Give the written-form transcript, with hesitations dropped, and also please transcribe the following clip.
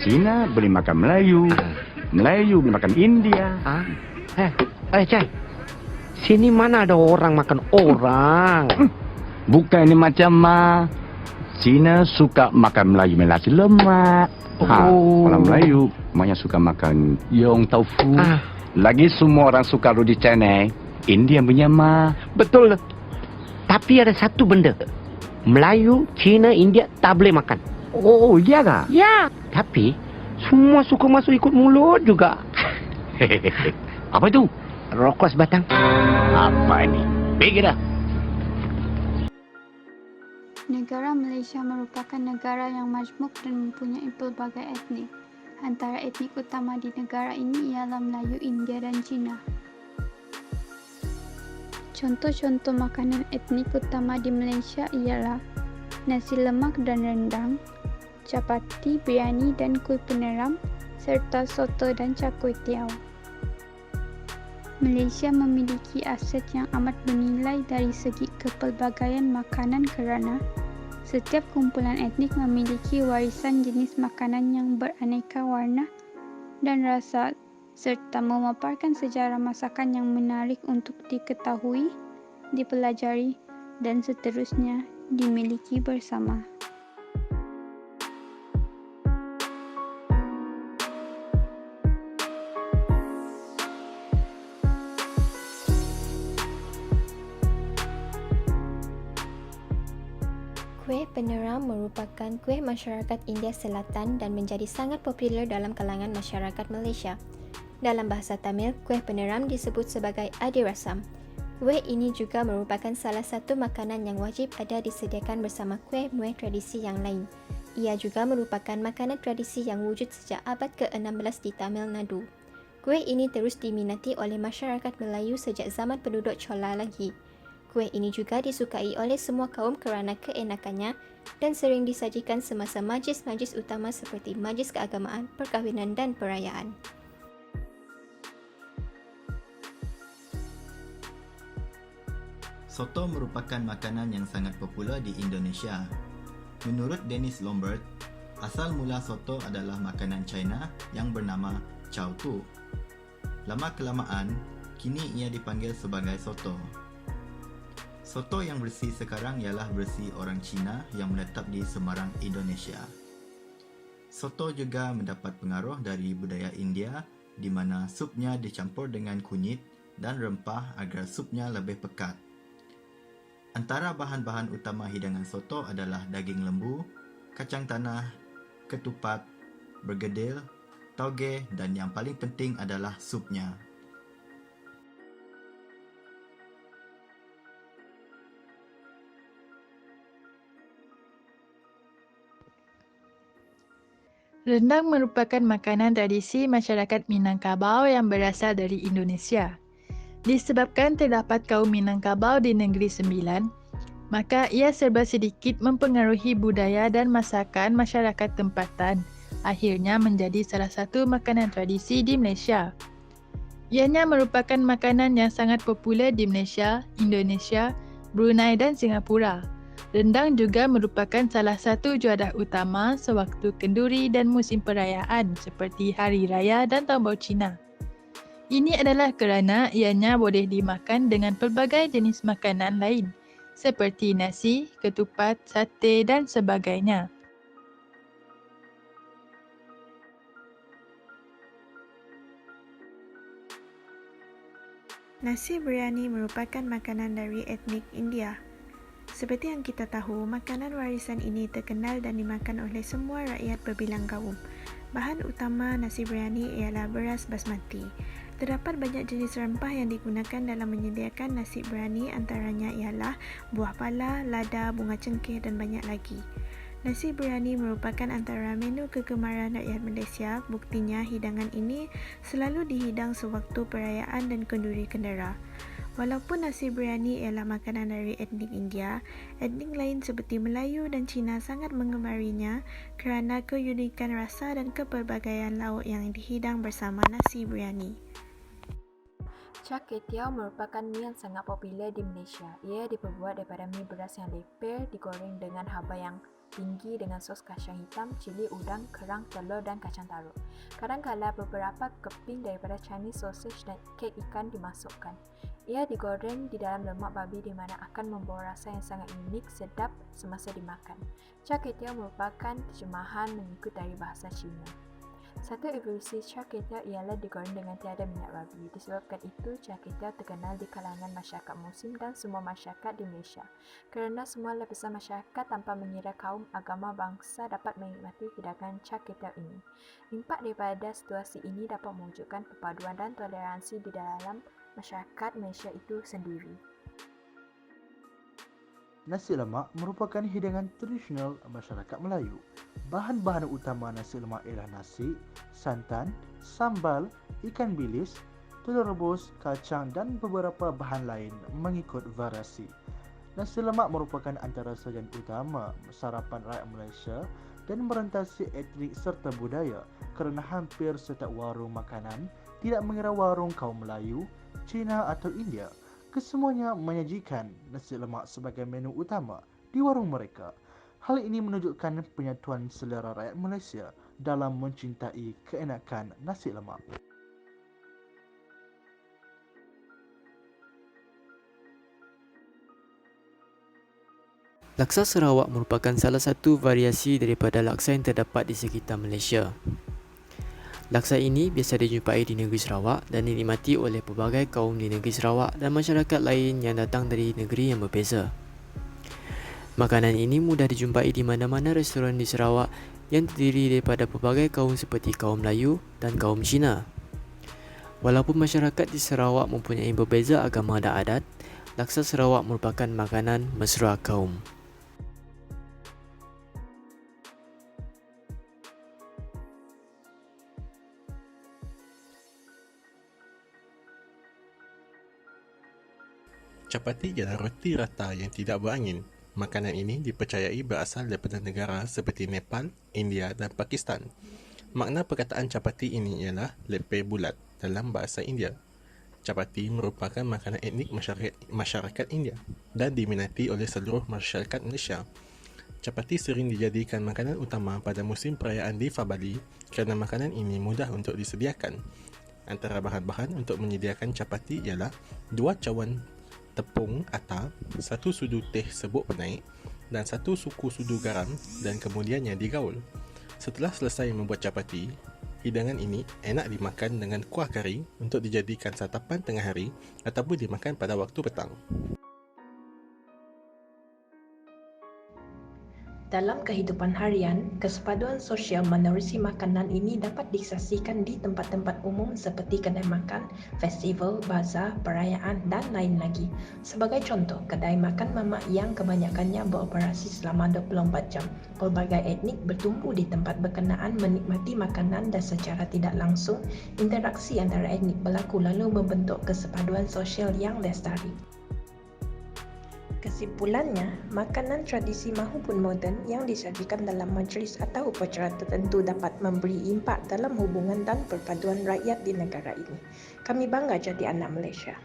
Cina boleh makan Melayu. Melayu boleh makan India. Cai. Sini mana ada orang makan orang? Bukan ini macam Cina suka makan Melayu nasi lemak. Kalau Melayu, maknya suka makan yong tofu. Lagi semua orang suka roti canai. India punya Betul. Tapi ada satu benda. Melayu, Cina, India tak boleh makan. Oh, iya kah? Ya. Tapi semua suka masuk ikut mulut juga. Apa itu? Rokok sebatang. Apa ini? Pergi dah. Negara Malaysia merupakan negara yang majmuk dan mempunyai pelbagai etnik. Antara etnik utama di negara ini ialah Melayu, India dan Cina. Contoh-contoh makanan etnik utama di Malaysia ialah nasi lemak dan rendang, capati, biryani dan kuih peneram, serta soto dan char kway teow. Malaysia memiliki aset yang amat bernilai dari segi kepelbagaian makanan kerana setiap kumpulan etnik memiliki warisan jenis makanan yang beraneka warna dan rasa serta memaparkan sejarah masakan yang menarik untuk diketahui, dipelajari dan seterusnya dimiliki bersama. Kuih peneram merupakan kuih masyarakat India Selatan dan menjadi sangat popular dalam kalangan masyarakat Malaysia. Dalam bahasa Tamil, kuih peneram disebut sebagai adirasam. Kuih ini juga merupakan salah satu makanan yang wajib ada disediakan bersama kuih muih tradisi yang lain. Ia juga merupakan makanan tradisi yang wujud sejak abad ke-16 di Tamil Nadu. Kuih ini terus diminati oleh masyarakat Melayu sejak zaman penduduk Chola lagi. Kuih ini juga disukai oleh semua kaum kerana keenakannya dan sering disajikan semasa majlis-majlis utama seperti majlis keagamaan, perkahwinan dan perayaan. Soto merupakan makanan yang sangat popular di Indonesia. Menurut Dennis Lombard, asal mula soto adalah makanan China yang bernama chow tu. Lama-kelamaan, kini ia dipanggil sebagai soto. Soto yang bersih sekarang ialah versi orang Cina yang menetap di Semarang, Indonesia. Soto juga mendapat pengaruh dari budaya India di mana supnya dicampur dengan kunyit dan rempah agar supnya lebih pekat. Antara bahan-bahan utama hidangan soto adalah daging lembu, kacang tanah, ketupat, bergedil, tauge dan yang paling penting adalah supnya. Rendang merupakan makanan tradisi masyarakat Minangkabau yang berasal dari Indonesia. Disebabkan terdapat kaum Minangkabau di Negeri Sembilan, maka ia serba sedikit mempengaruhi budaya dan masakan masyarakat tempatan, akhirnya menjadi salah satu makanan tradisi di Malaysia. Ianya merupakan makanan yang sangat popular di Malaysia, Indonesia, Brunei dan Singapura. Rendang juga merupakan salah satu juadah utama sewaktu kenduri dan musim perayaan seperti Hari Raya dan Tahun Baru Cina. Ini adalah kerana ianya boleh dimakan dengan pelbagai jenis makanan lain seperti nasi, ketupat, sate dan sebagainya. Nasi biryani merupakan makanan dari etnik India. Seperti yang kita tahu, makanan warisan ini terkenal dan dimakan oleh semua rakyat berbilang kaum. Bahan utama nasi biryani ialah beras basmati. Terdapat banyak jenis rempah yang digunakan dalam menyediakan nasi biryani, antaranya ialah buah pala, lada, bunga cengkeh dan banyak lagi. Nasi biryani merupakan antara menu kegemaran rakyat Malaysia. Buktinya, hidangan ini selalu dihidang sewaktu perayaan dan kenduri kendera. Walaupun nasi biryani ialah makanan dari etnik India, etnik lain seperti Melayu dan Cina sangat menggemarinya kerana keunikan rasa dan kepelbagaian lauk yang dihidang bersama nasi biryani. Char kway teow merupakan mie yang sangat popular di Malaysia. Ia diperbuat daripada mie beras yang lepir digoreng dengan haba yang tinggi dengan sos kacang hitam, cili udang, kerang, telur dan kacang taruk. Kadang-kala beberapa keping daripada Chinese sausage dan kek ikan dimasukkan. Ia digoreng di dalam lemak babi di mana akan membawa rasa yang sangat unik, sedap semasa dimakan. Char kway teow merupakan terjemahan mengikut dari bahasa Cina. Satu evolusi char kway teow ialah digoreng dengan tiada minyak babi. Disebabkan itu, char kway teow terkenal di kalangan masyarakat Muslim dan semua masyarakat di Malaysia. Kerana semua lapisan masyarakat tanpa mengira kaum, agama, bangsa dapat menikmati hidangan char kway teow ini. Impak daripada situasi ini dapat mewujudkan perpaduan dan toleransi di dalam masyarakat Malaysia itu sendiri. Nasi lemak merupakan hidangan tradisional masyarakat Melayu. Bahan-bahan utama nasi lemak ialah nasi, santan, sambal, ikan bilis, telur rebus, kacang dan beberapa bahan lain mengikut variasi. Nasi lemak merupakan antara sajian utama sarapan rakyat Malaysia dan merentasi etnik serta budaya kerana hampir setiap warung makanan, tidak mengira warung kaum Melayu, Cina atau India, kesemuanya menyajikan nasi lemak sebagai menu utama di warung mereka. Hal ini menunjukkan penyatuan selera rakyat Malaysia dalam mencintai keenakan nasi lemak. Laksa Sarawak merupakan salah satu variasi daripada laksa yang terdapat di sekitar Malaysia. Laksa ini biasa dijumpai di negeri Sarawak dan dinikmati oleh pelbagai kaum di negeri Sarawak dan masyarakat lain yang datang dari negeri yang berbeza. Makanan ini mudah dijumpai di mana-mana restoran di Sarawak yang terdiri daripada pelbagai kaum seperti kaum Melayu dan kaum Cina. Walaupun masyarakat di Sarawak mempunyai berbeza agama dan adat, laksa Sarawak merupakan makanan mesra kaum. Chapati ialah roti rata yang tidak berangin. Makanan ini dipercayai berasal daripada negara seperti Nepal, India dan Pakistan. Makna perkataan chapati ini ialah lepeh bulat dalam bahasa India. Chapati merupakan makanan etnik masyarakat India dan diminati oleh seluruh masyarakat Malaysia. Chapati sering dijadikan makanan utama pada musim perayaan Deepavali kerana makanan ini mudah untuk disediakan. Antara bahan-bahan untuk menyediakan chapati ialah 2 cawan tepung atap, 1 sudu teh serbuk penaik dan 1 suku sudu garam dan kemudiannya digaul. Setelah selesai membuat chapati, hidangan ini enak dimakan dengan kuah kari untuk dijadikan santapan tengah hari ataupun dimakan pada waktu petang. Dalam kehidupan harian, kesepaduan sosial menerusi makanan ini dapat disaksikan di tempat-tempat umum seperti kedai makan, festival, bazar, perayaan dan lain lagi. Sebagai contoh, kedai makan mamak yang kebanyakannya beroperasi selama 24 jam. Pelbagai etnik bertumpu di tempat berkenaan menikmati makanan dan secara tidak langsung, interaksi antara etnik berlaku lalu membentuk kesepaduan sosial yang lestari. Kesimpulannya, makanan tradisi mahupun moden yang disajikan dalam majlis atau upacara tertentu dapat memberi impak dalam hubungan dan perpaduan rakyat di negara ini. Kami bangga jadi anak Malaysia.